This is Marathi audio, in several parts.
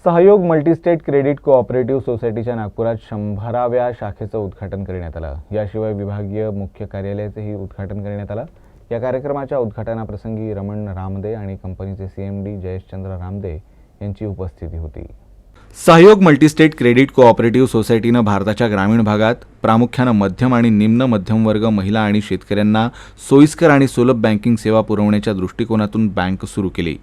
सहयोग मल्टीस्टेट क्रेडिट कोऑपरेटिव्ह सोसायटीच्या नागपुरात 100व्या शाखेचं उद्घाटन करण्यात आलं। याशिवाय विभागीय मुख्य कार्यालयाचेही उद्घाटन करण्यात आलं। या कार्यक्रमाच्या उद्घाटनाप्रसंगी रमण रामदे आणि कंपनीचे सीएमडी जयेशचंद्र रामदे यांची उपस्थिती होती। सहयोग मल्टीस्टेट क्रेडिट कोऑपरेटिव्ह सोसायटीनं भारताच्या ग्रामीण भागात प्रामुख्याने मध्यम आणि निम्न मध्यम वर्ग महिला आणि शेतकऱ्यांना सोयीस्कर आणि सुलभ बँकिंग सेवा पुरवण्याच्या दृष्टिकोनातून बँक सुरू केली।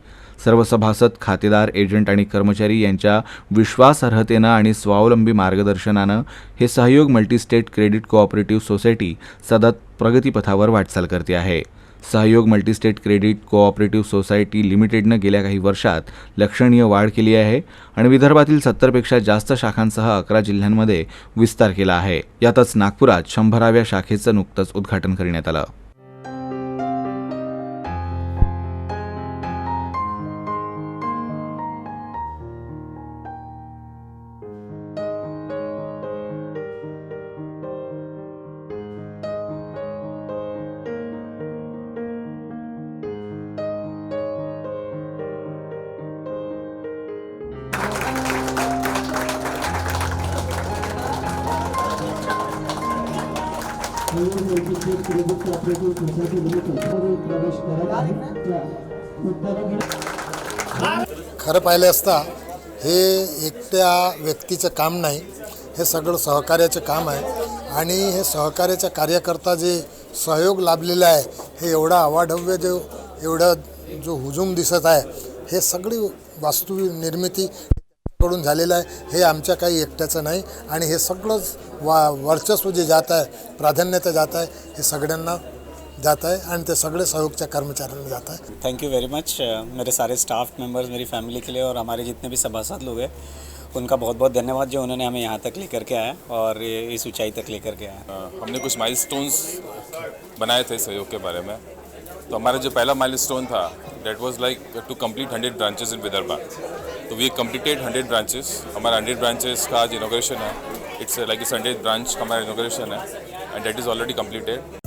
सर्व सभासद, खातेदार, एजंट आणि कर्मचारी यांच्या विश्वासार्हतेनं आणि स्वावलंबी मार्गदर्शनानं हे सहयोग मल्टीस्टेट क्रेडिट कोऑपरेटिव्ह सोसायटी सतत प्रगतीपथावर वाटचाल करते आहे। सहयोग मल्टीस्टेट क्रेडिट कोऑपरेटिव्ह सोसायटी लिमिटेडनं गेल्या काही वर्षात लक्षणीय वाढ केली आहे आणि विदर्भातील 70पेक्षा जास्त शाखांसह 11 जिल्ह्यांमध्ये विस्तार केला आहे। यातच नागपुरात 100व्या शाखेचं नुकतंच उद्घाटन करण्यात आलं। खरं पाहिलं असता हे एकट्या व्यक्तीचं काम नाही, हे सगळं सहकार्याचं काम आहे आणि हे सहकार्याच्या कार्यकर्ता जे सहयोग लाभलेला आहे हे एवढा अवाढव्य एवढा जो हुजूम दिसत आहे हे सगळी वास्तू निर्मिती कडून झालेलं आहे। हे आमच्या काही एकट्याचं नाही आणि हे सगळंच वर्चस्व जे जात आहे, प्राधान्यता जात आहे, हे सगळ्यांना जाता है और ते सगळे सहयोगच्या कर्मचाऱ्यांना जाता है। Thank you very much. मेरे सारे स्टाफ मेंबर्स, मेरी फैमिली के लिए और हमारे जितने भी सभासद लोग हैं उनका बहुत बहुत धन्यवाद जो उन्होंने हमें यहाँ तक लेकर के आया और इस ऊंचाई तक लेकर के आया। हमने कुछ माइलस्टोन्स बनाए थे सहयोग के बारे में। तो हमारा जो पहला माइलस्टोन था that was like to complete 100 branches in Vidarbha. तो वी कंप्लीटेड 100 ब्रांचेस। हमारा 100 ब्रांचेस का आज इनॉग्रेशन है। इट्स लाइक 100th ब्रांच का हमारा इनॉग्रेशन है end that is already completed.